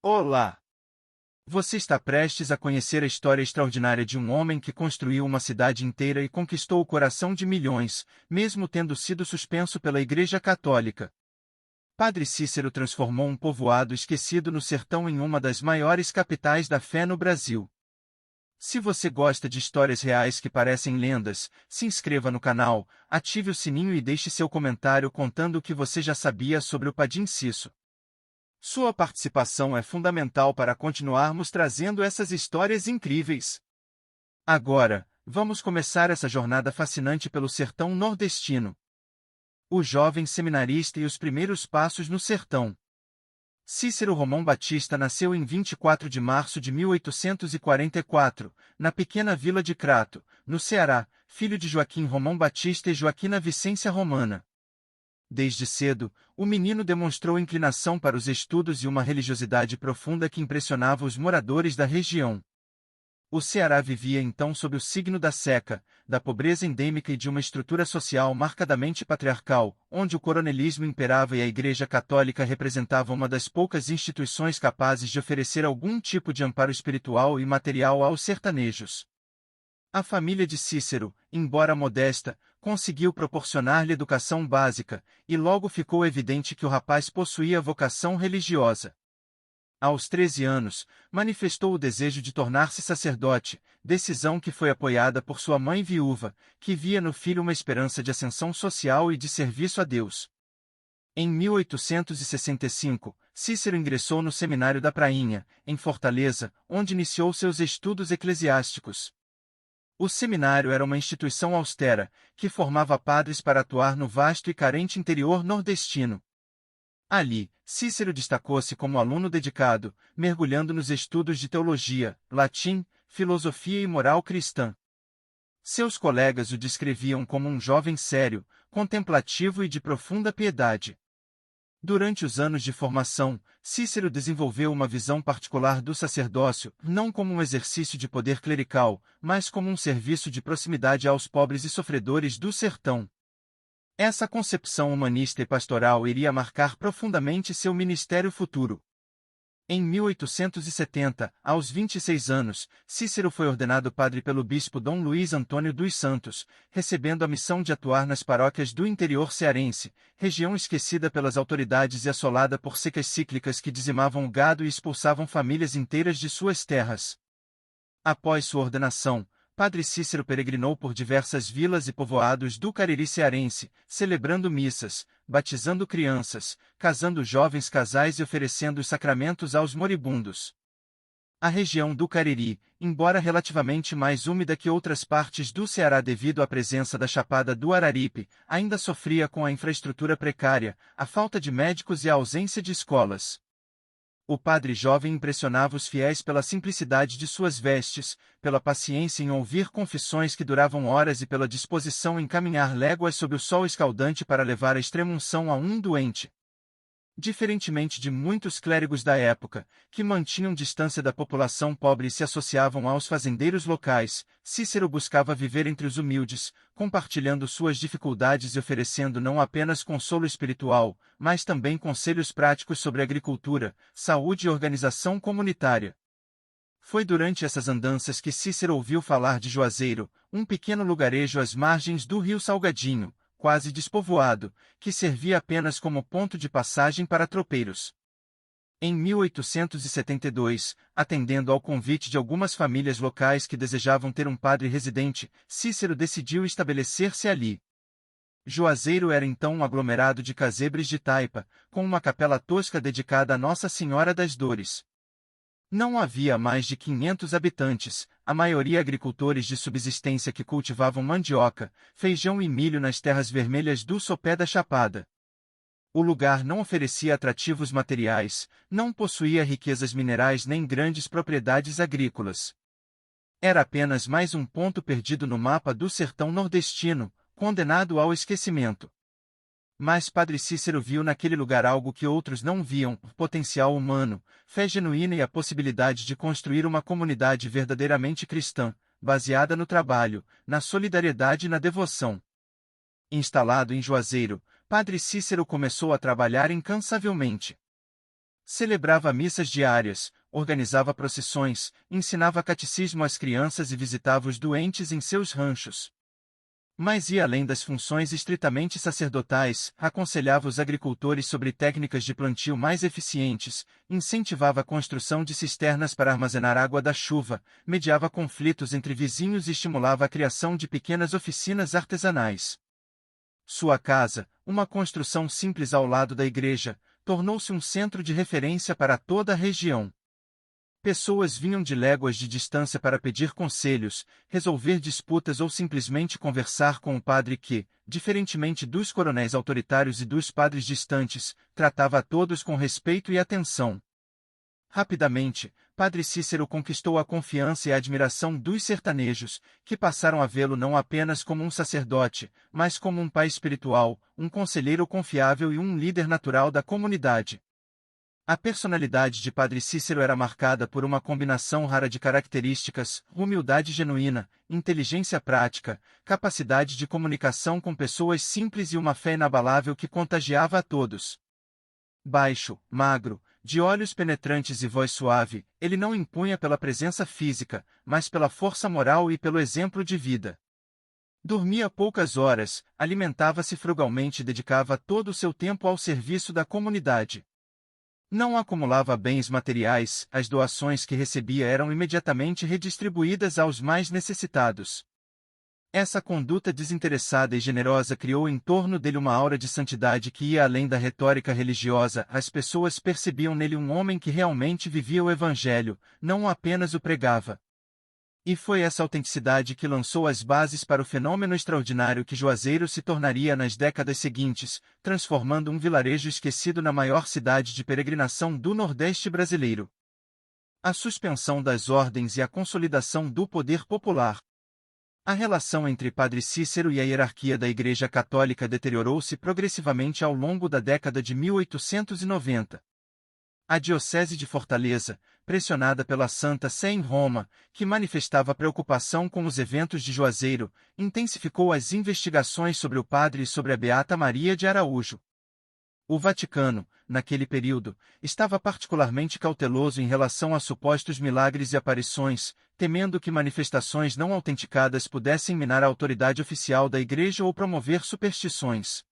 Olá! Você está prestes a conhecer a história extraordinária de um homem que construiu uma cidade inteira e conquistou o coração de milhões, mesmo tendo sido suspenso pela Igreja Católica. Padre Cícero transformou um povoado esquecido no sertão em uma das maiores capitais da fé no Brasil. Se você gosta de histórias reais que parecem lendas, se inscreva no canal, ative o sininho e deixe seu comentário contando o que você já sabia sobre o Padim Cisso. Sua participação é fundamental para continuarmos trazendo essas histórias incríveis. Agora, vamos começar essa jornada fascinante pelo sertão nordestino. O jovem seminarista e os primeiros passos no sertão. Cícero Romão Batista nasceu em 24 de março de 1844, na pequena vila de Crato, no Ceará, filho de Joaquim Romão Batista e Joaquina Vicência Romana. Desde cedo, o menino demonstrou inclinação para os estudos e uma religiosidade profunda que impressionava os moradores da região. O Ceará vivia então sob o signo da seca, da pobreza endêmica e de uma estrutura social marcadamente patriarcal, onde o coronelismo imperava e a Igreja Católica representava uma das poucas instituições capazes de oferecer algum tipo de amparo espiritual e material aos sertanejos. A família de Cícero, embora modesta, conseguiu proporcionar-lhe educação básica, e logo ficou evidente que o rapaz possuía vocação religiosa. Aos 13 anos, manifestou o desejo de tornar-se sacerdote, decisão que foi apoiada por sua mãe viúva, que via no filho uma esperança de ascensão social e de serviço a Deus. Em 1865, Cícero ingressou no Seminário da Prainha, em Fortaleza, onde iniciou seus estudos eclesiásticos. O seminário era uma instituição austera, que formava padres para atuar no vasto e carente interior nordestino. Ali, Cícero destacou-se como aluno dedicado, mergulhando nos estudos de teologia, latim, filosofia e moral cristã. Seus colegas o descreviam como um jovem sério, contemplativo e de profunda piedade. Durante os anos de formação, Cícero desenvolveu uma visão particular do sacerdócio, não como um exercício de poder clerical, mas como um serviço de proximidade aos pobres e sofredores do sertão. Essa concepção humanista e pastoral iria marcar profundamente seu ministério futuro. Em 1870, aos 26 anos, Cícero foi ordenado padre pelo bispo Dom Luís Antônio dos Santos, recebendo a missão de atuar nas paróquias do interior cearense, região esquecida pelas autoridades e assolada por secas cíclicas que dizimavam o gado e expulsavam famílias inteiras de suas terras. Após sua ordenação, Padre Cícero peregrinou por diversas vilas e povoados do Cariri cearense, celebrando missas, batizando crianças, casando jovens casais e oferecendo os sacramentos aos moribundos. A região do Cariri, embora relativamente mais úmida que outras partes do Ceará devido à presença da Chapada do Araripe, ainda sofria com a infraestrutura precária, a falta de médicos e a ausência de escolas. O padre jovem impressionava os fiéis pela simplicidade de suas vestes, pela paciência em ouvir confissões que duravam horas e pela disposição em caminhar léguas sob o sol escaldante para levar a extrema-unção a um doente. Diferentemente de muitos clérigos da época, que mantinham distância da população pobre e se associavam aos fazendeiros locais, Cícero buscava viver entre os humildes, compartilhando suas dificuldades e oferecendo não apenas consolo espiritual, mas também conselhos práticos sobre agricultura, saúde e organização comunitária. Foi durante essas andanças que Cícero ouviu falar de Juazeiro, um pequeno lugarejo às margens do rio Salgadinho, quase despovoado, que servia apenas como ponto de passagem para tropeiros. Em 1872, atendendo ao convite de algumas famílias locais que desejavam ter um padre residente, Cícero decidiu estabelecer-se ali. Juazeiro era então um aglomerado de casebres de taipa, com uma capela tosca dedicada a Nossa Senhora das Dores. Não havia mais de 500 habitantes, a maioria agricultores de subsistência que cultivavam mandioca, feijão e milho nas terras vermelhas do sopé da Chapada. O lugar não oferecia atrativos materiais, não possuía riquezas minerais nem grandes propriedades agrícolas. Era apenas mais um ponto perdido no mapa do sertão nordestino, condenado ao esquecimento. Mas Padre Cícero viu naquele lugar algo que outros não viam: potencial humano, fé genuína e a possibilidade de construir uma comunidade verdadeiramente cristã, baseada no trabalho, na solidariedade e na devoção. Instalado em Juazeiro, Padre Cícero começou a trabalhar incansavelmente. Celebrava missas diárias, organizava procissões, ensinava catecismo às crianças e visitava os doentes em seus ranchos. Mas ia além das funções estritamente sacerdotais, aconselhava os agricultores sobre técnicas de plantio mais eficientes, incentivava a construção de cisternas para armazenar água da chuva, mediava conflitos entre vizinhos e estimulava a criação de pequenas oficinas artesanais. Sua casa, uma construção simples ao lado da igreja, tornou-se um centro de referência para toda a região. Pessoas vinham de léguas de distância para pedir conselhos, resolver disputas ou simplesmente conversar com o padre que, diferentemente dos coronéis autoritários e dos padres distantes, tratava a todos com respeito e atenção. Rapidamente, Padre Cícero conquistou a confiança e a admiração dos sertanejos, que passaram a vê-lo não apenas como um sacerdote, mas como um pai espiritual, um conselheiro confiável e um líder natural da comunidade. A personalidade de Padre Cícero era marcada por uma combinação rara de características: humildade genuína, inteligência prática, capacidade de comunicação com pessoas simples e uma fé inabalável que contagiava a todos. Baixo, magro, de olhos penetrantes e voz suave, ele não impunha pela presença física, mas pela força moral e pelo exemplo de vida. Dormia poucas horas, alimentava-se frugalmente e dedicava todo o seu tempo ao serviço da comunidade. Não acumulava bens materiais, as doações que recebia eram imediatamente redistribuídas aos mais necessitados. Essa conduta desinteressada e generosa criou em torno dele uma aura de santidade que ia além da retórica religiosa. As pessoas percebiam nele um homem que realmente vivia o Evangelho, não apenas o pregava. E foi essa autenticidade que lançou as bases para o fenômeno extraordinário que Juazeiro se tornaria nas décadas seguintes, transformando um vilarejo esquecido na maior cidade de peregrinação do Nordeste brasileiro. A suspensão das ordens e a consolidação do poder popular. A relação entre Padre Cícero e a hierarquia da Igreja Católica deteriorou-se progressivamente ao longo da década de 1890. A Diocese de Fortaleza, pressionada pela Santa Sé em Roma, que manifestava preocupação com os eventos de Juazeiro, intensificou as investigações sobre o padre e sobre a Beata Maria de Araújo. O Vaticano, naquele período, estava particularmente cauteloso em relação a supostos milagres e aparições, temendo que manifestações não autenticadas pudessem minar a autoridade oficial da Igreja ou promover superstições.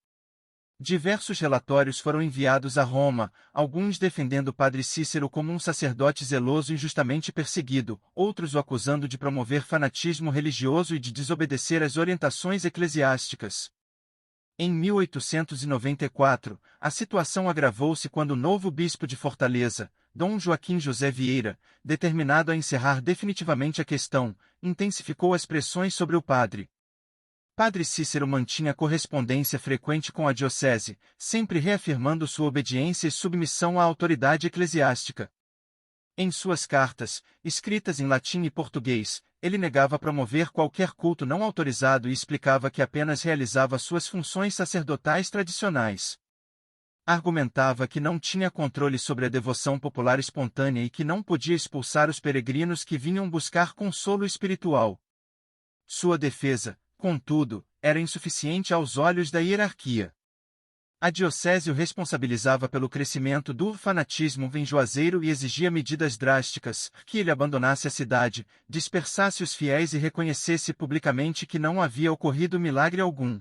Diversos relatórios foram enviados a Roma, alguns defendendo Padre Cícero como um sacerdote zeloso injustamente perseguido, outros o acusando de promover fanatismo religioso e de desobedecer às orientações eclesiásticas. Em 1894, a situação agravou-se quando o novo bispo de Fortaleza, Dom Joaquim José Vieira, determinado a encerrar definitivamente a questão, intensificou as pressões sobre o padre. Padre Cícero mantinha correspondência frequente com a diocese, sempre reafirmando sua obediência e submissão à autoridade eclesiástica. Em suas cartas, escritas em latim e português, ele negava promover qualquer culto não autorizado e explicava que apenas realizava suas funções sacerdotais tradicionais. Argumentava que não tinha controle sobre a devoção popular espontânea e que não podia expulsar os peregrinos que vinham buscar consolo espiritual. Sua defesa, contudo, era insuficiente aos olhos da hierarquia. A diocese o responsabilizava pelo crescimento do fanatismo em Juazeiro e exigia medidas drásticas, que ele abandonasse a cidade, dispersasse os fiéis e reconhecesse publicamente que não havia ocorrido milagre algum.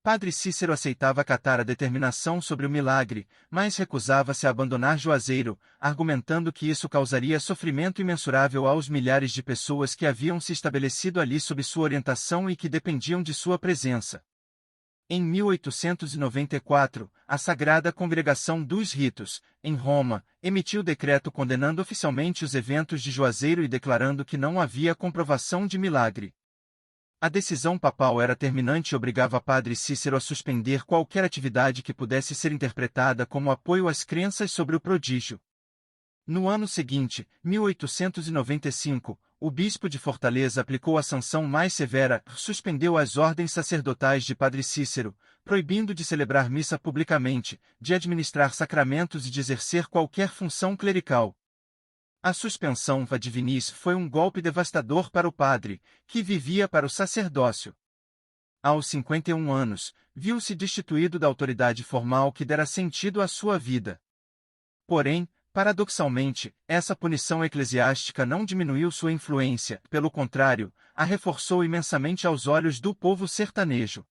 Padre Cícero aceitava acatar a determinação sobre o milagre, mas recusava-se a abandonar Juazeiro, argumentando que isso causaria sofrimento imensurável aos milhares de pessoas que haviam se estabelecido ali sob sua orientação e que dependiam de sua presença. Em 1894, a Sagrada Congregação dos Ritos, em Roma, emitiu decreto condenando oficialmente os eventos de Juazeiro e declarando que não havia comprovação de milagre. A decisão papal era terminante e obrigava Padre Cícero a suspender qualquer atividade que pudesse ser interpretada como apoio às crenças sobre o prodígio. No ano seguinte, 1895, o bispo de Fortaleza aplicou a sanção mais severa, suspendeu as ordens sacerdotais de Padre Cícero, proibindo de celebrar missa publicamente, de administrar sacramentos e de exercer qualquer função clerical. A suspensão va divinis foi um golpe devastador para o padre, que vivia para o sacerdócio. Aos 51 anos, viu-se destituído da autoridade formal que dera sentido à sua vida. Porém, paradoxalmente, essa punição eclesiástica não diminuiu sua influência, pelo contrário, a reforçou imensamente aos olhos do povo sertanejo.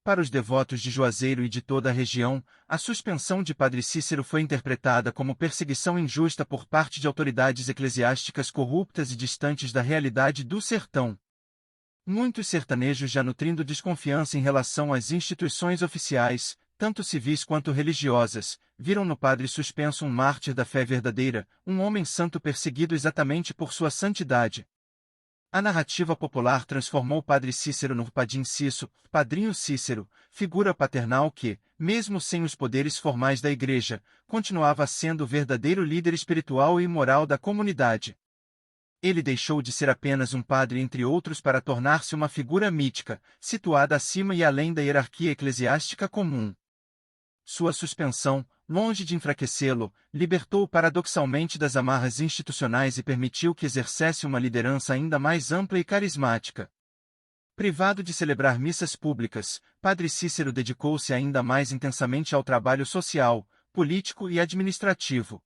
Para os devotos de Juazeiro e de toda a região, a suspensão de Padre Cícero foi interpretada como perseguição injusta por parte de autoridades eclesiásticas corruptas e distantes da realidade do sertão. Muitos sertanejos, já nutrindo desconfiança em relação às instituições oficiais, tanto civis quanto religiosas, viram no padre suspenso um mártir da fé verdadeira, um homem santo perseguido exatamente por sua santidade. A narrativa popular transformou Padre Cícero no Padim Cisso, Padrinho Cícero, figura paternal que, mesmo sem os poderes formais da Igreja, continuava sendo o verdadeiro líder espiritual e moral da comunidade. Ele deixou de ser apenas um padre entre outros para tornar-se uma figura mítica, situada acima e além da hierarquia eclesiástica comum. Sua suspensão, longe de enfraquecê-lo, libertou-o paradoxalmente das amarras institucionais e permitiu que exercesse uma liderança ainda mais ampla e carismática. Privado de celebrar missas públicas, Padre Cícero dedicou-se ainda mais intensamente ao trabalho social, político e administrativo.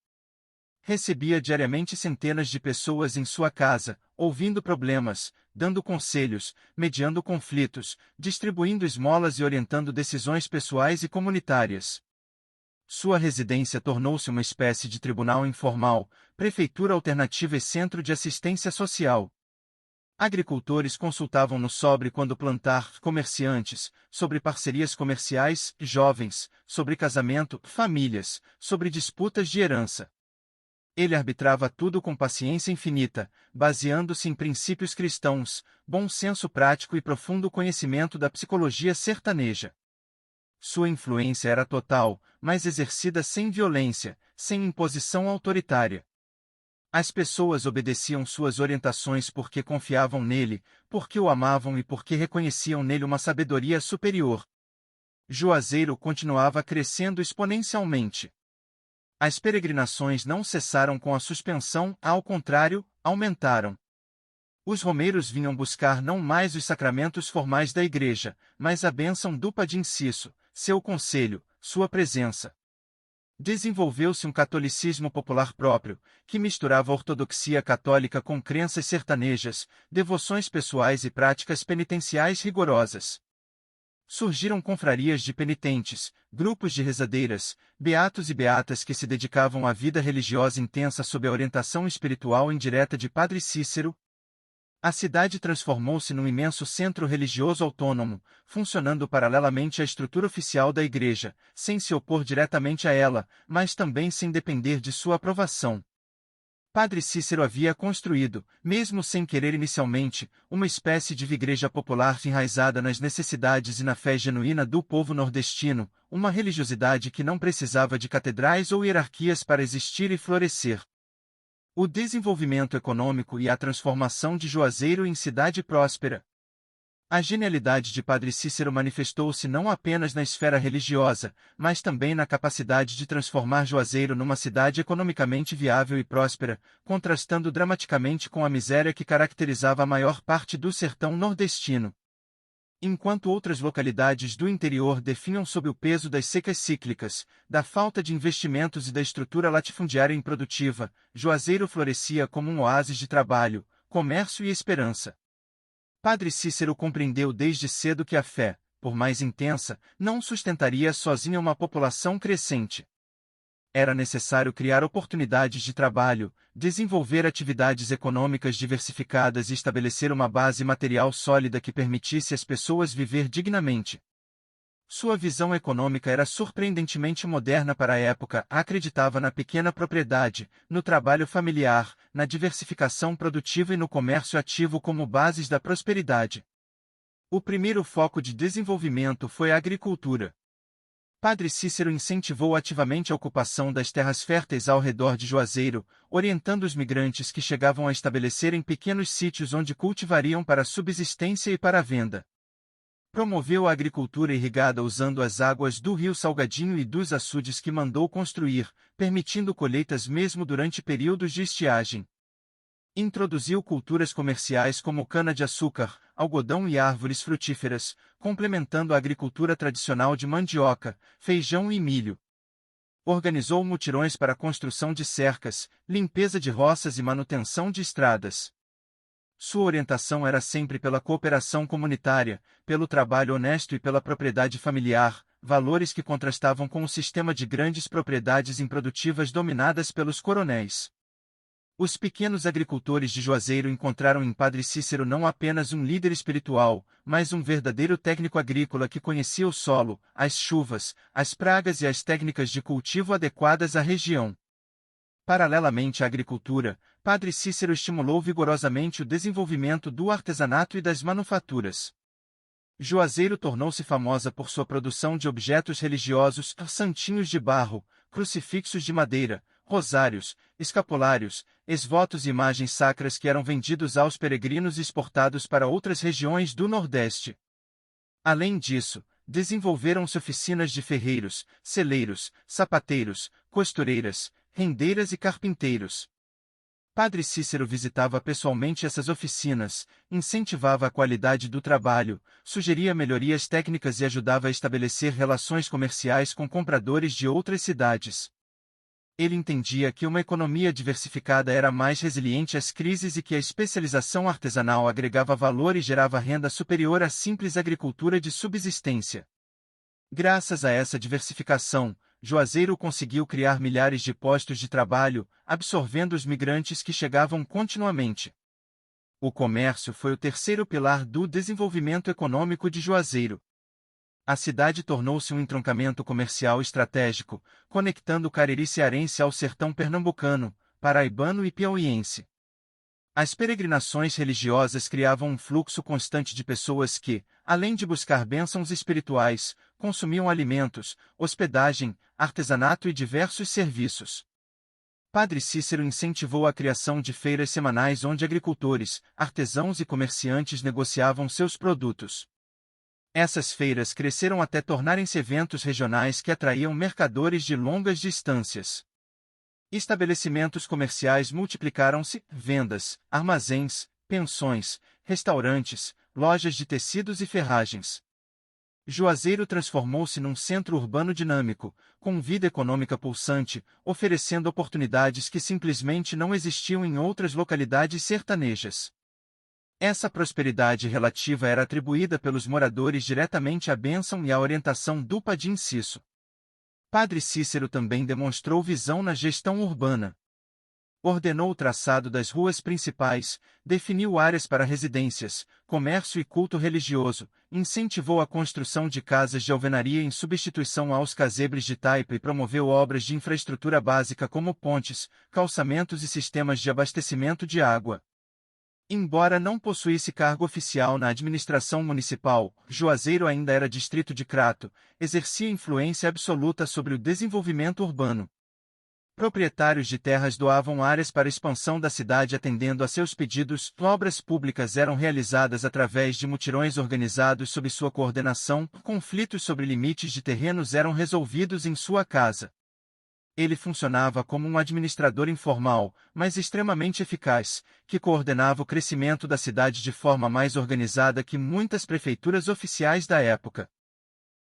Recebia diariamente centenas de pessoas em sua casa, ouvindo problemas, dando conselhos, mediando conflitos, distribuindo esmolas e orientando decisões pessoais e comunitárias. Sua residência tornou-se uma espécie de tribunal informal, prefeitura alternativa e centro de assistência social. Agricultores consultavam-no sobre quando plantar, comerciantes, sobre parcerias comerciais, jovens, sobre casamento, famílias, sobre disputas de herança. Ele arbitrava tudo com paciência infinita, baseando-se em princípios cristãos, bom senso prático e profundo conhecimento da psicologia sertaneja. Sua influência era total, mas exercida sem violência, sem imposição autoritária. As pessoas obedeciam suas orientações porque confiavam nele, porque o amavam e porque reconheciam nele uma sabedoria superior. Juazeiro continuava crescendo exponencialmente. As peregrinações não cessaram com a suspensão, ao contrário, aumentaram. Os romeiros vinham buscar não mais os sacramentos formais da Igreja, mas a bênção do Padim Cisso, seu conselho, sua presença. Desenvolveu-se um catolicismo popular próprio, que misturava a ortodoxia católica com crenças sertanejas, devoções pessoais e práticas penitenciais rigorosas. Surgiram confrarias de penitentes, grupos de rezadeiras, beatos e beatas que se dedicavam à vida religiosa intensa sob a orientação espiritual indireta de Padre Cícero. A cidade transformou-se num imenso centro religioso autônomo, funcionando paralelamente à estrutura oficial da Igreja, sem se opor diretamente a ela, mas também sem depender de sua aprovação. Padre Cícero havia construído, mesmo sem querer inicialmente, uma espécie de igreja popular enraizada nas necessidades e na fé genuína do povo nordestino, uma religiosidade que não precisava de catedrais ou hierarquias para existir e florescer. O desenvolvimento econômico e a transformação de Juazeiro em cidade próspera. A genialidade de Padre Cícero manifestou-se não apenas na esfera religiosa, mas também na capacidade de transformar Juazeiro numa cidade economicamente viável e próspera, contrastando dramaticamente com a miséria que caracterizava a maior parte do sertão nordestino. Enquanto outras localidades do interior definham sob o peso das secas cíclicas, da falta de investimentos e da estrutura latifundiária improdutiva, Juazeiro florescia como um oásis de trabalho, comércio e esperança. Padre Cícero compreendeu desde cedo que a fé, por mais intensa, não sustentaria sozinha uma população crescente. Era necessário criar oportunidades de trabalho, desenvolver atividades econômicas diversificadas e estabelecer uma base material sólida que permitisse às pessoas viver dignamente. Sua visão econômica era surpreendentemente moderna para a época, acreditava na pequena propriedade, no trabalho familiar, na diversificação produtiva e no comércio ativo como bases da prosperidade. O primeiro foco de desenvolvimento foi a agricultura. Padre Cícero incentivou ativamente a ocupação das terras férteis ao redor de Juazeiro, orientando os migrantes que chegavam a estabelecer em pequenos sítios onde cultivariam para subsistência e para a venda. Promoveu a agricultura irrigada usando as águas do rio Salgadinho e dos açudes que mandou construir, permitindo colheitas mesmo durante períodos de estiagem. Introduziu culturas comerciais como cana-de-açúcar, algodão e árvores frutíferas, complementando a agricultura tradicional de mandioca, feijão e milho. Organizou mutirões para a construção de cercas, limpeza de roças e manutenção de estradas. Sua orientação era sempre pela cooperação comunitária, pelo trabalho honesto e pela propriedade familiar, valores que contrastavam com o sistema de grandes propriedades improdutivas dominadas pelos coronéis. Os pequenos agricultores de Juazeiro encontraram em Padre Cícero não apenas um líder espiritual, mas um verdadeiro técnico agrícola que conhecia o solo, as chuvas, as pragas e as técnicas de cultivo adequadas à região. Paralelamente à agricultura, Padre Cícero estimulou vigorosamente o desenvolvimento do artesanato e das manufaturas. Juazeiro tornou-se famosa por sua produção de objetos religiosos, santinhos de barro, crucifixos de madeira, rosários, escapulários, esvotos e imagens sacras que eram vendidos aos peregrinos e exportados para outras regiões do Nordeste. Além disso, desenvolveram-se oficinas de ferreiros, celeiros, sapateiros, costureiras, rendeiras e carpinteiros. Padre Cícero visitava pessoalmente essas oficinas, incentivava a qualidade do trabalho, sugeria melhorias técnicas e ajudava a estabelecer relações comerciais com compradores de outras cidades. Ele entendia que uma economia diversificada era mais resiliente às crises e que a especialização artesanal agregava valor e gerava renda superior à simples agricultura de subsistência. Graças a essa diversificação, Juazeiro conseguiu criar milhares de postos de trabalho, absorvendo os migrantes que chegavam continuamente. O comércio foi o terceiro pilar do desenvolvimento econômico de Juazeiro. A cidade tornou-se um entroncamento comercial estratégico, conectando o Cariri cearense ao sertão pernambucano, paraibano e piauiense. As peregrinações religiosas criavam um fluxo constante de pessoas que, além de buscar bênçãos espirituais, consumiam alimentos, hospedagem, artesanato e diversos serviços. Padre Cícero incentivou a criação de feiras semanais onde agricultores, artesãos e comerciantes negociavam seus produtos. Essas feiras cresceram até tornarem-se eventos regionais que atraíam mercadores de longas distâncias. Estabelecimentos comerciais multiplicaram-se, vendas, armazéns, pensões, restaurantes, lojas de tecidos e ferragens. Juazeiro transformou-se num centro urbano dinâmico, com vida econômica pulsante, oferecendo oportunidades que simplesmente não existiam em outras localidades sertanejas. Essa prosperidade relativa era atribuída pelos moradores diretamente à bênção e à orientação do Padim Cisso. Padre Cícero também demonstrou visão na gestão urbana. Ordenou o traçado das ruas principais, definiu áreas para residências, comércio e culto religioso, incentivou a construção de casas de alvenaria em substituição aos casebres de taipa e promoveu obras de infraestrutura básica como pontes, calçamentos e sistemas de abastecimento de água. Embora não possuísse cargo oficial na administração municipal, Juazeiro ainda era distrito de Crato, exercia influência absoluta sobre o desenvolvimento urbano. Proprietários de terras doavam áreas para a expansão da cidade atendendo a seus pedidos, obras públicas eram realizadas através de mutirões organizados sob sua coordenação, conflitos sobre limites de terrenos eram resolvidos em sua casa. Ele funcionava como um administrador informal, mas extremamente eficaz, que coordenava o crescimento da cidade de forma mais organizada que muitas prefeituras oficiais da época.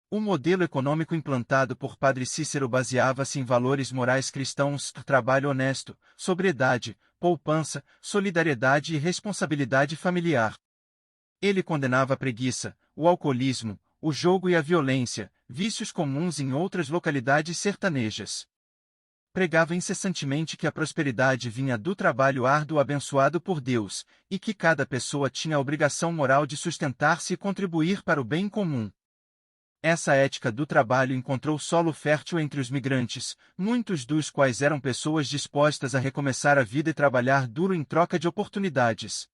O modelo econômico implantado por Padre Cícero baseava-se em valores morais cristãos, trabalho honesto, sobriedade, poupança, solidariedade e responsabilidade familiar. Ele condenava a preguiça, o alcoolismo, o jogo e a violência, vícios comuns em outras localidades sertanejas. Pregava incessantemente que a prosperidade vinha do trabalho árduo abençoado por Deus, e que cada pessoa tinha a obrigação moral de sustentar-se e contribuir para o bem comum. Essa ética do trabalho encontrou solo fértil entre os migrantes, muitos dos quais eram pessoas dispostas a recomeçar a vida e trabalhar duro em troca de oportunidades.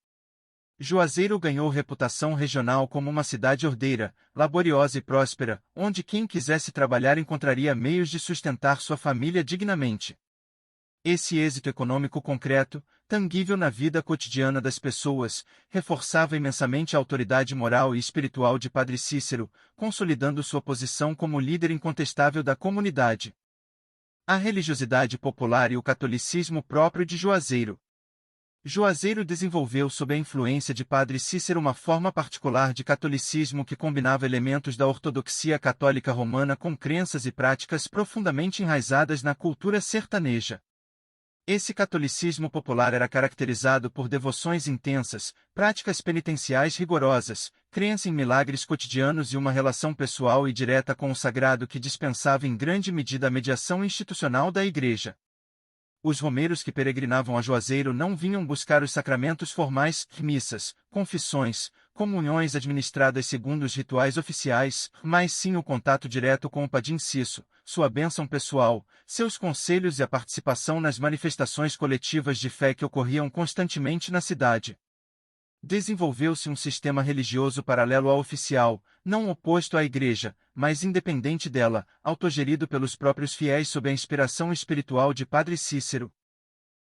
Juazeiro ganhou reputação regional como uma cidade ordeira, laboriosa e próspera, onde quem quisesse trabalhar encontraria meios de sustentar sua família dignamente. Esse êxito econômico concreto, tangível na vida cotidiana das pessoas, reforçava imensamente a autoridade moral e espiritual de Padre Cícero, consolidando sua posição como líder incontestável da comunidade. A religiosidade popular e o catolicismo próprio de Juazeiro. Juazeiro desenvolveu sob a influência de Padre Cícero uma forma particular de catolicismo que combinava elementos da ortodoxia católica romana com crenças e práticas profundamente enraizadas na cultura sertaneja. Esse catolicismo popular era caracterizado por devoções intensas, práticas penitenciais rigorosas, crença em milagres cotidianos e uma relação pessoal e direta com o sagrado que dispensava em grande medida a mediação institucional da Igreja. Os romeiros que peregrinavam a Juazeiro não vinham buscar os sacramentos formais, missas, confissões, comunhões administradas segundo os rituais oficiais, mas sim o contato direto com o Padim Cisso, sua bênção pessoal, seus conselhos e a participação nas manifestações coletivas de fé que ocorriam constantemente na cidade. Desenvolveu-se um sistema religioso paralelo ao oficial, não oposto à Igreja, mas independente dela, autogerido pelos próprios fiéis sob a inspiração espiritual de Padre Cícero.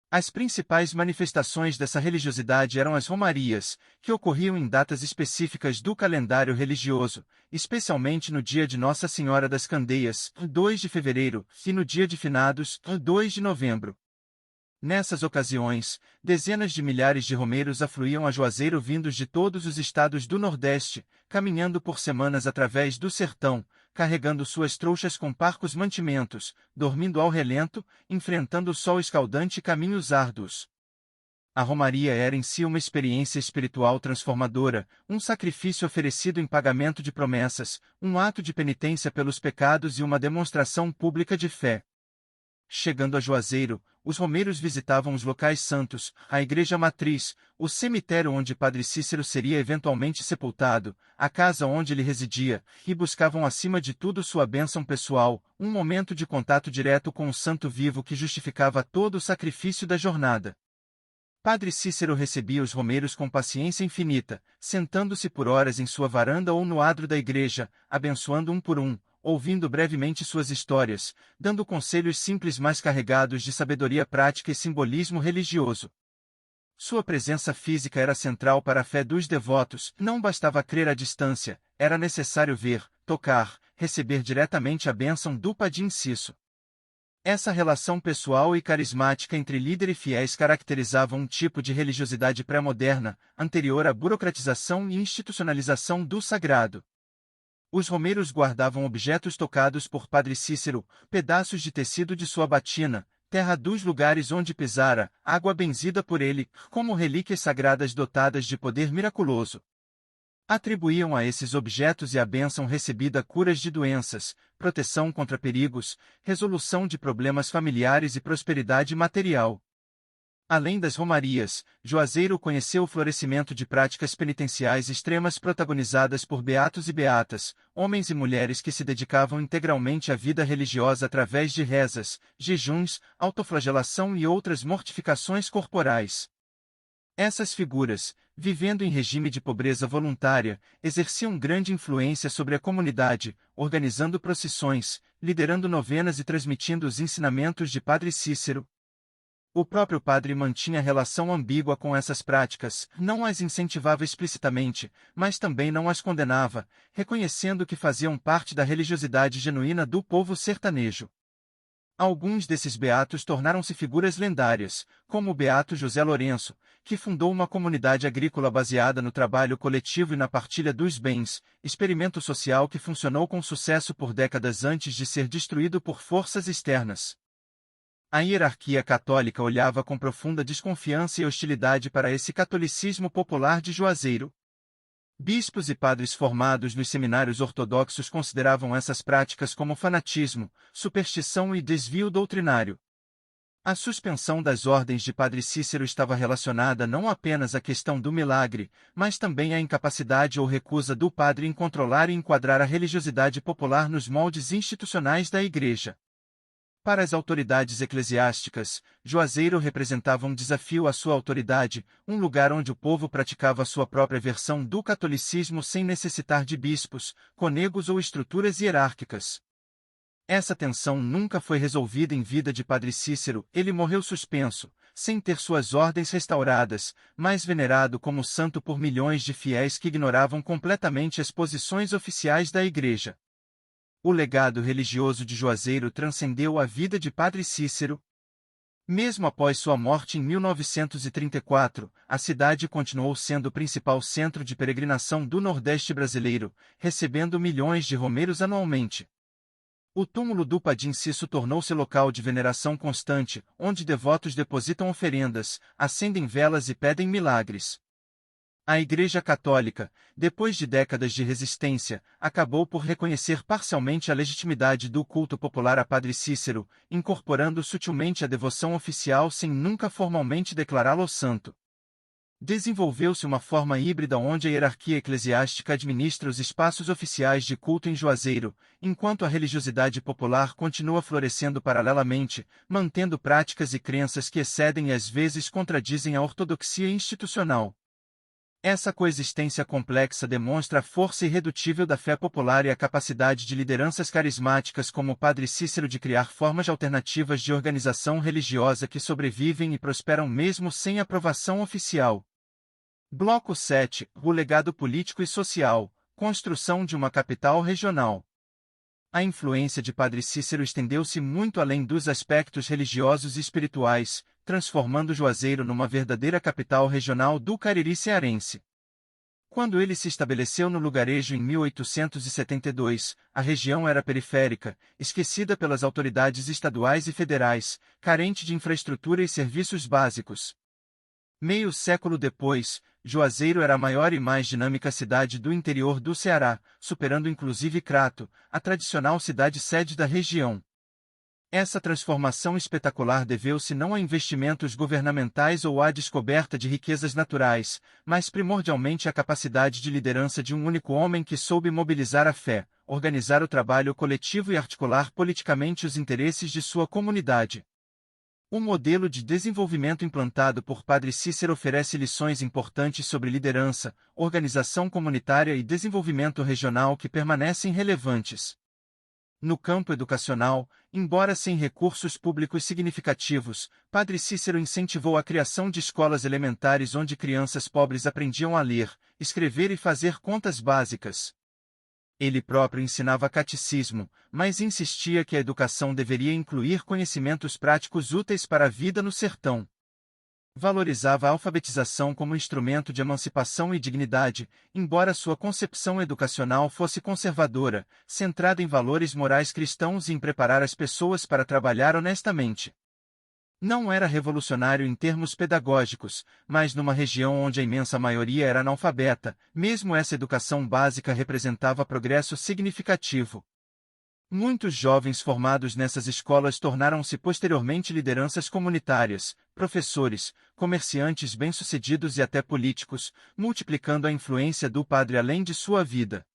As principais manifestações dessa religiosidade eram as romarias, que ocorriam em datas específicas do calendário religioso, especialmente no dia de Nossa Senhora das Candeias, 2 de fevereiro, e no dia de Finados, 2 de novembro. Nessas ocasiões, dezenas de milhares de romeiros afluíam a Juazeiro vindos de todos os estados do Nordeste, caminhando por semanas através do sertão, carregando suas trouxas com parcos mantimentos, dormindo ao relento, enfrentando o sol escaldante e caminhos árduos. A romaria era em si uma experiência espiritual transformadora, um sacrifício oferecido em pagamento de promessas, um ato de penitência pelos pecados e uma demonstração pública de fé. Chegando a Juazeiro, os romeiros visitavam os locais santos, a igreja matriz, o cemitério onde Padre Cícero seria eventualmente sepultado, a casa onde ele residia, e buscavam acima de tudo sua bênção pessoal, um momento de contato direto com o santo vivo que justificava todo o sacrifício da jornada. Padre Cícero recebia os romeiros com paciência infinita, sentando-se por horas em sua varanda ou no adro da igreja, abençoando um por um, ouvindo brevemente suas histórias, dando conselhos simples mas carregados de sabedoria prática e simbolismo religioso. Sua presença física era central para a fé dos devotos, não bastava crer à distância, era necessário ver, tocar, receber diretamente a bênção do Padim Cisso. Essa relação pessoal e carismática entre líder e fiéis caracterizava um tipo de religiosidade pré-moderna, anterior à burocratização e institucionalização do sagrado. Os romeiros guardavam objetos tocados por Padre Cícero, pedaços de tecido de sua batina, terra dos lugares onde pisara, água benzida por ele, como relíquias sagradas dotadas de poder miraculoso. Atribuíam a esses objetos e a bênção recebida curas de doenças, proteção contra perigos, resolução de problemas familiares e prosperidade material. Além das romarias, Juazeiro conheceu o florescimento de práticas penitenciais extremas protagonizadas por beatos e beatas, homens e mulheres que se dedicavam integralmente à vida religiosa através de rezas, jejuns, autoflagelação e outras mortificações corporais. Essas figuras, vivendo em regime de pobreza voluntária, exerciam grande influência sobre a comunidade, organizando procissões, liderando novenas e transmitindo os ensinamentos de Padre Cícero. O próprio padre mantinha relação ambígua com essas práticas, não as incentivava explicitamente, mas também não as condenava, reconhecendo que faziam parte da religiosidade genuína do povo sertanejo. Alguns desses beatos tornaram-se figuras lendárias, como o beato José Lourenço, que fundou uma comunidade agrícola baseada no trabalho coletivo e na partilha dos bens, experimento social que funcionou com sucesso por décadas antes de ser destruído por forças externas. A hierarquia católica olhava com profunda desconfiança e hostilidade para esse catolicismo popular de Juazeiro. Bispos e padres formados nos seminários ortodoxos consideravam essas práticas como fanatismo, superstição e desvio doutrinário. A suspensão das ordens de Padre Cícero estava relacionada não apenas à questão do milagre, mas também à incapacidade ou recusa do padre em controlar e enquadrar a religiosidade popular nos moldes institucionais da Igreja. Para as autoridades eclesiásticas, Juazeiro representava um desafio à sua autoridade, um lugar onde o povo praticava sua própria versão do catolicismo sem necessitar de bispos, conegos ou estruturas hierárquicas. Essa tensão nunca foi resolvida em vida de Padre Cícero, ele morreu suspenso, sem ter suas ordens restauradas, mas venerado como santo por milhões de fiéis que ignoravam completamente as posições oficiais da Igreja. O legado religioso de Juazeiro transcendeu a vida de Padre Cícero. Mesmo após sua morte em 1934, a cidade continuou sendo o principal centro de peregrinação do Nordeste brasileiro, recebendo milhões de romeiros anualmente. O túmulo do Padim Cisso tornou-se local de veneração constante, onde devotos depositam oferendas, acendem velas e pedem milagres. A Igreja Católica, depois de décadas de resistência, acabou por reconhecer parcialmente a legitimidade do culto popular a Padre Cícero, incorporando sutilmente a devoção oficial sem nunca formalmente declará-lo santo. Desenvolveu-se uma forma híbrida onde a hierarquia eclesiástica administra os espaços oficiais de culto em Juazeiro, enquanto a religiosidade popular continua florescendo paralelamente, mantendo práticas e crenças que excedem e às vezes contradizem a ortodoxia institucional. Essa coexistência complexa demonstra a força irredutível da fé popular e a capacidade de lideranças carismáticas como o Padre Cícero de criar formas alternativas de organização religiosa que sobrevivem e prosperam mesmo sem aprovação oficial. Bloco 7. O legado político e social. Construção de uma capital regional. A influência de Padre Cícero estendeu-se muito além dos aspectos religiosos e espirituais, transformando Juazeiro numa verdadeira capital regional do Cariri cearense. Quando ele se estabeleceu no lugarejo em 1872, a região era periférica, esquecida pelas autoridades estaduais e federais, carente de infraestrutura e serviços básicos. Meio século depois, Juazeiro era a maior e mais dinâmica cidade do interior do Ceará, superando inclusive Crato, a tradicional cidade-sede da região. Essa transformação espetacular deveu-se não a investimentos governamentais ou à descoberta de riquezas naturais, mas primordialmente à capacidade de liderança de um único homem que soube mobilizar a fé, organizar o trabalho coletivo e articular politicamente os interesses de sua comunidade. O modelo de desenvolvimento implantado por Padre Cícero oferece lições importantes sobre liderança, organização comunitária e desenvolvimento regional que permanecem relevantes. No campo educacional, embora sem recursos públicos significativos, Padre Cícero incentivou a criação de escolas elementares onde crianças pobres aprendiam a ler, escrever e fazer contas básicas. Ele próprio ensinava catecismo, mas insistia que a educação deveria incluir conhecimentos práticos úteis para a vida no sertão. Valorizava a alfabetização como instrumento de emancipação e dignidade, embora sua concepção educacional fosse conservadora, centrada em valores morais cristãos e em preparar as pessoas para trabalhar honestamente. Não era revolucionário em termos pedagógicos, mas numa região onde a imensa maioria era analfabeta, mesmo essa educação básica representava progresso significativo. Muitos jovens formados nessas escolas tornaram-se posteriormente lideranças comunitárias, professores, comerciantes bem-sucedidos e até políticos, multiplicando a influência do padre além de sua vida.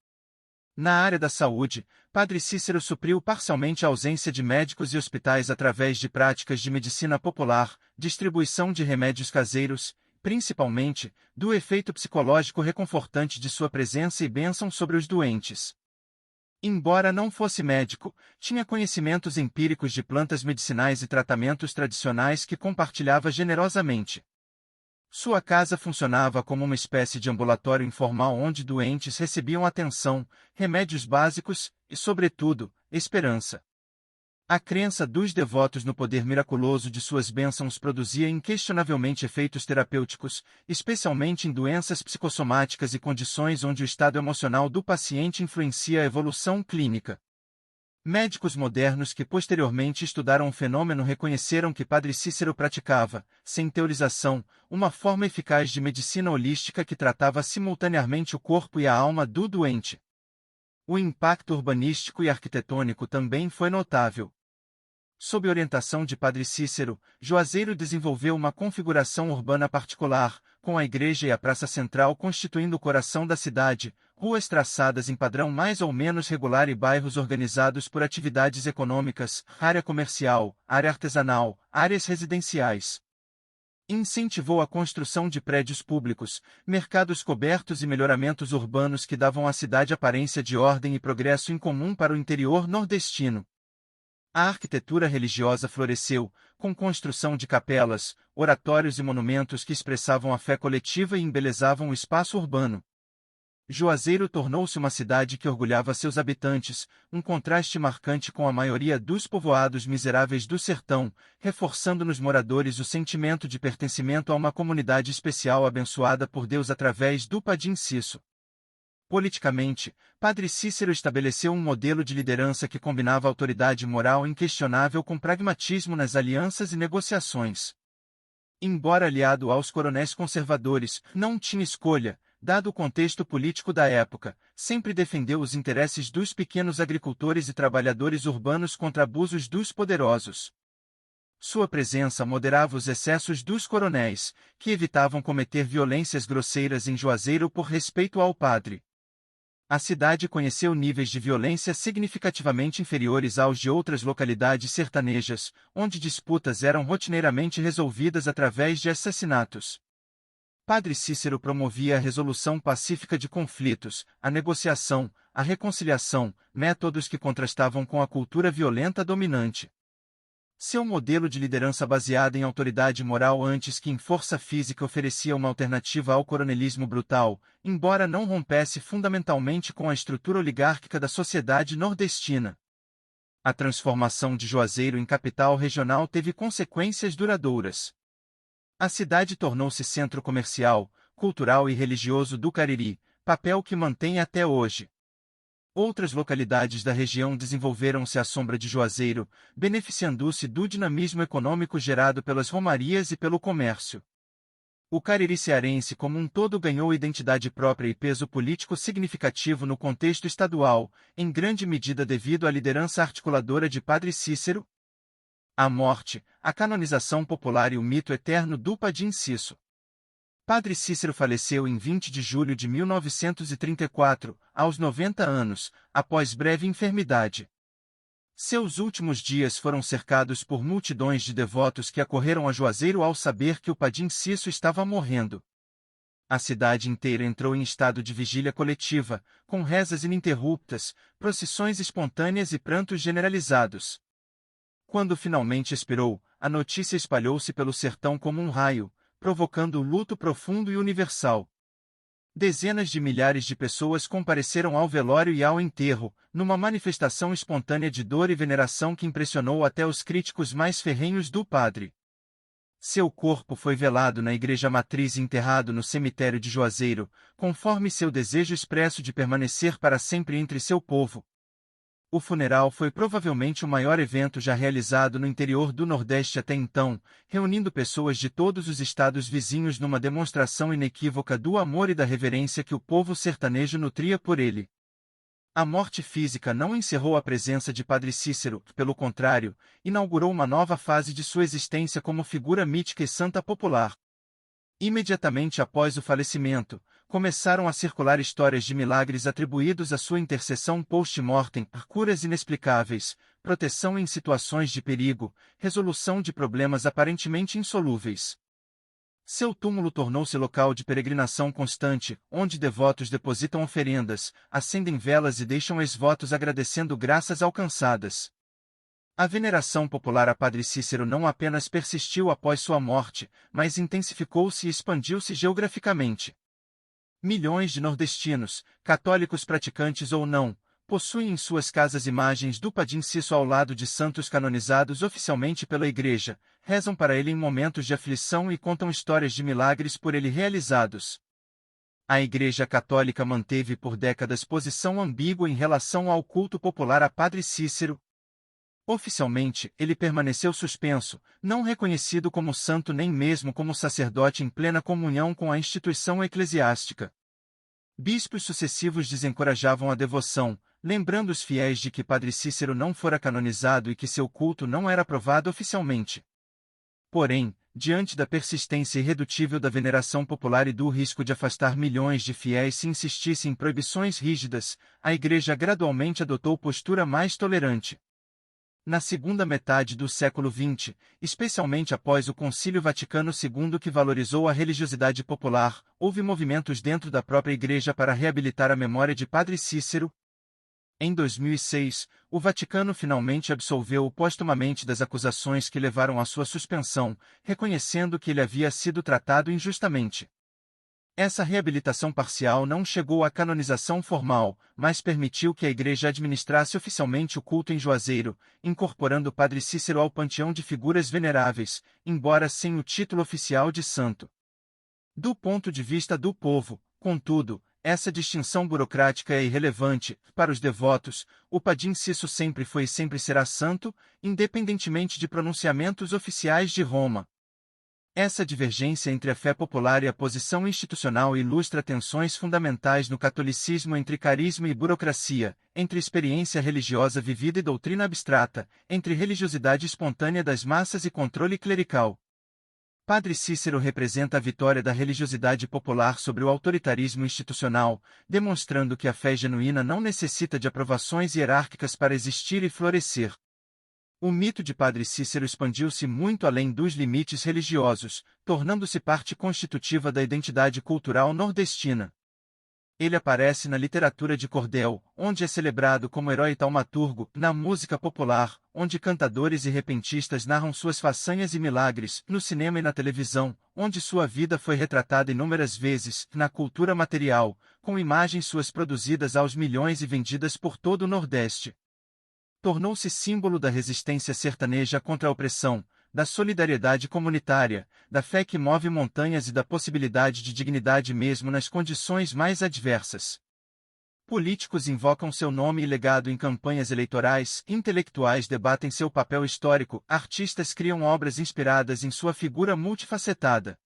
Na área da saúde, Padre Cícero supriu parcialmente a ausência de médicos e hospitais através de práticas de medicina popular, distribuição de remédios caseiros, principalmente, do efeito psicológico reconfortante de sua presença e bênção sobre os doentes. Embora não fosse médico, tinha conhecimentos empíricos de plantas medicinais e tratamentos tradicionais que compartilhava generosamente. Sua casa funcionava como uma espécie de ambulatório informal onde doentes recebiam atenção, remédios básicos e, sobretudo, esperança. A crença dos devotos no poder miraculoso de suas bênçãos produzia inquestionavelmente efeitos terapêuticos, especialmente em doenças psicossomáticas e condições onde o estado emocional do paciente influencia a evolução clínica. Médicos modernos que posteriormente estudaram o fenômeno reconheceram que Padre Cícero praticava, sem teorização, uma forma eficaz de medicina holística que tratava simultaneamente o corpo e a alma do doente. O impacto urbanístico e arquitetônico também foi notável. Sob orientação de Padre Cícero, Juazeiro desenvolveu uma configuração urbana particular, com a igreja e a praça central constituindo o coração da cidade, ruas traçadas em padrão mais ou menos regular e bairros organizados por atividades econômicas, área comercial, área artesanal, áreas residenciais. Incentivou a construção de prédios públicos, mercados cobertos e melhoramentos urbanos que davam à cidade aparência de ordem e progresso incomum para o interior nordestino. A arquitetura religiosa floresceu, com construção de capelas, oratórios e monumentos que expressavam a fé coletiva e embelezavam o espaço urbano. Juazeiro tornou-se uma cidade que orgulhava seus habitantes, um contraste marcante com a maioria dos povoados miseráveis do sertão, reforçando nos moradores o sentimento de pertencimento a uma comunidade especial abençoada por Deus através do Padim Cisso. Politicamente, Padre Cícero estabeleceu um modelo de liderança que combinava autoridade moral inquestionável com pragmatismo nas alianças e negociações. Embora aliado aos coronéis conservadores, não tinha escolha, dado o contexto político da época, sempre defendeu os interesses dos pequenos agricultores e trabalhadores urbanos contra abusos dos poderosos. Sua presença moderava os excessos dos coronéis, que evitavam cometer violências grosseiras em Juazeiro por respeito ao padre. A cidade conheceu níveis de violência significativamente inferiores aos de outras localidades sertanejas, onde disputas eram rotineiramente resolvidas através de assassinatos. Padre Cícero promovia a resolução pacífica de conflitos, a negociação, a reconciliação, métodos que contrastavam com a cultura violenta dominante. Seu modelo de liderança baseado em autoridade moral antes que em força física oferecia uma alternativa ao coronelismo brutal, embora não rompesse fundamentalmente com a estrutura oligárquica da sociedade nordestina. A transformação de Juazeiro em capital regional teve consequências duradouras. A cidade tornou-se centro comercial, cultural e religioso do Cariri, papel que mantém até hoje. Outras localidades da região desenvolveram-se à sombra de Juazeiro, beneficiando-se do dinamismo econômico gerado pelas romarias e pelo comércio. O Cariri cearense como um todo ganhou identidade própria e peso político significativo no contexto estadual, em grande medida devido à liderança articuladora de Padre Cícero. A morte, a canonização popular e o mito eterno do Padim Cisso. Padre Cícero faleceu em 20 de julho de 1934, aos 90 anos, após breve enfermidade. Seus últimos dias foram cercados por multidões de devotos que acorreram a Juazeiro ao saber que o Padim Cisso estava morrendo. A cidade inteira entrou em estado de vigília coletiva, com rezas ininterruptas, procissões espontâneas e prantos generalizados. Quando finalmente expirou, a notícia espalhou-se pelo sertão como um raio, provocando luto profundo e universal. Dezenas de milhares de pessoas compareceram ao velório e ao enterro, numa manifestação espontânea de dor e veneração que impressionou até os críticos mais ferrenhos do padre. Seu corpo foi velado na igreja matriz e enterrado no cemitério de Juazeiro, conforme seu desejo expresso de permanecer para sempre entre seu povo. O funeral foi provavelmente o maior evento já realizado no interior do Nordeste até então, reunindo pessoas de todos os estados vizinhos numa demonstração inequívoca do amor e da reverência que o povo sertanejo nutria por ele. A morte física não encerrou a presença de Padre Cícero, pelo contrário, inaugurou uma nova fase de sua existência como figura mítica e santa popular. Imediatamente após o falecimento, começaram a circular histórias de milagres atribuídos à sua intercessão post-mortem, curas inexplicáveis, proteção em situações de perigo, resolução de problemas aparentemente insolúveis. Seu túmulo tornou-se local de peregrinação constante, onde devotos depositam oferendas, acendem velas e deixam ex-votos agradecendo graças alcançadas. A veneração popular a Padre Cícero não apenas persistiu após sua morte, mas intensificou-se e expandiu-se geograficamente. Milhões de nordestinos, católicos praticantes ou não, possuem em suas casas imagens do Padim Cisso ao lado de santos canonizados oficialmente pela Igreja, rezam para ele em momentos de aflição e contam histórias de milagres por ele realizados. A Igreja Católica manteve por décadas posição ambígua em relação ao culto popular a Padre Cícero. Oficialmente, ele permaneceu suspenso, não reconhecido como santo nem mesmo como sacerdote em plena comunhão com a instituição eclesiástica. Bispos sucessivos desencorajavam a devoção, lembrando os fiéis de que Padre Cícero não fora canonizado e que seu culto não era aprovado oficialmente. Porém, diante da persistência irredutível da veneração popular e do risco de afastar milhões de fiéis se insistisse em proibições rígidas, a Igreja gradualmente adotou postura mais tolerante. Na segunda metade do século XX, especialmente após o Concílio Vaticano II que valorizou a religiosidade popular, houve movimentos dentro da própria Igreja para reabilitar a memória de Padre Cícero. Em 2006, o Vaticano finalmente absolveu-o postumamente das acusações que levaram à sua suspensão, reconhecendo que ele havia sido tratado injustamente. Essa reabilitação parcial não chegou à canonização formal, mas permitiu que a Igreja administrasse oficialmente o culto em Juazeiro, incorporando o Padre Cícero ao panteão de figuras veneráveis, embora sem o título oficial de santo. Do ponto de vista do povo, contudo, essa distinção burocrática é irrelevante. Para os devotos, o Padim Cisso sempre foi e sempre será santo, independentemente de pronunciamentos oficiais de Roma. Essa divergência entre a fé popular e a posição institucional ilustra tensões fundamentais no catolicismo entre carisma e burocracia, entre experiência religiosa vivida e doutrina abstrata, entre religiosidade espontânea das massas e controle clerical. Padre Cícero representa a vitória da religiosidade popular sobre o autoritarismo institucional, demonstrando que a fé genuína não necessita de aprovações hierárquicas para existir e florescer. O mito de Padre Cícero expandiu-se muito além dos limites religiosos, tornando-se parte constitutiva da identidade cultural nordestina. Ele aparece na literatura de cordel, onde é celebrado como herói taumaturgo, na música popular, onde cantadores e repentistas narram suas façanhas e milagres, no cinema e na televisão, onde sua vida foi retratada inúmeras vezes, na cultura material, com imagens suas produzidas aos milhões e vendidas por todo o Nordeste. Tornou-se símbolo da resistência sertaneja contra a opressão, da solidariedade comunitária, da fé que move montanhas e da possibilidade de dignidade mesmo nas condições mais adversas. Políticos invocam seu nome e legado em campanhas eleitorais, intelectuais debatem seu papel histórico, artistas criam obras inspiradas em sua figura multifacetada.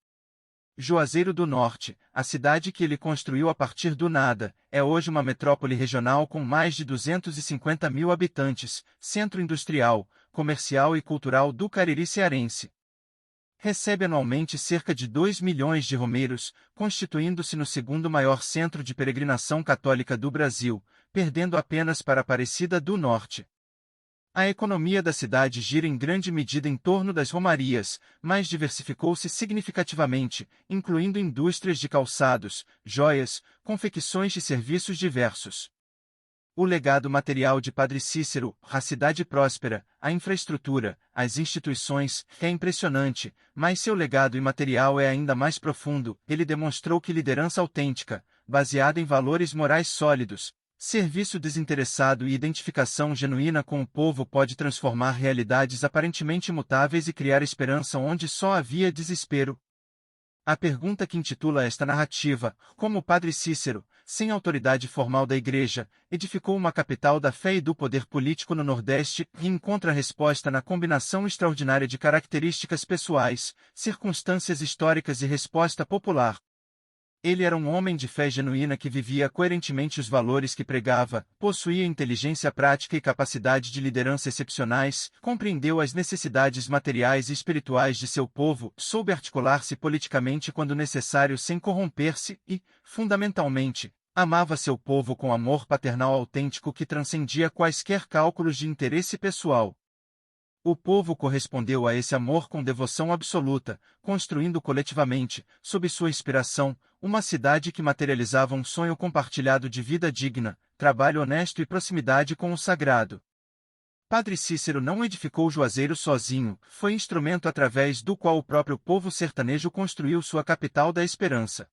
Juazeiro do Norte, a cidade que ele construiu a partir do nada, é hoje uma metrópole regional com mais de 250 mil habitantes, centro industrial, comercial e cultural do Cariri cearense. Recebe anualmente cerca de 2 milhões de romeiros, constituindo-se no segundo maior centro de peregrinação católica do Brasil, perdendo apenas para Aparecida do Norte. A economia da cidade gira em grande medida em torno das romarias, mas diversificou-se significativamente, incluindo indústrias de calçados, joias, confecções e serviços diversos. O legado material de Padre Cícero, a cidade próspera, a infraestrutura, as instituições, é impressionante, mas seu legado imaterial é ainda mais profundo. Ele demonstrou que liderança autêntica, baseada em valores morais sólidos, serviço desinteressado e identificação genuína com o povo pode transformar realidades aparentemente imutáveis e criar esperança onde só havia desespero. A pergunta que intitula esta narrativa, como o Padre Cícero, sem autoridade formal da Igreja, edificou uma capital da fé e do poder político no Nordeste, e encontra resposta na combinação extraordinária de características pessoais, circunstâncias históricas e resposta popular. Ele era um homem de fé genuína que vivia coerentemente os valores que pregava, possuía inteligência prática e capacidade de liderança excepcionais, compreendeu as necessidades materiais e espirituais de seu povo, soube articular-se politicamente quando necessário sem corromper-se e, fundamentalmente, amava seu povo com amor paternal autêntico que transcendia quaisquer cálculos de interesse pessoal. O povo correspondeu a esse amor com devoção absoluta, construindo coletivamente, sob sua inspiração, uma cidade que materializava um sonho compartilhado de vida digna, trabalho honesto e proximidade com o sagrado. Padre Cícero não edificou Juazeiro sozinho, foi instrumento através do qual o próprio povo sertanejo construiu sua capital da esperança.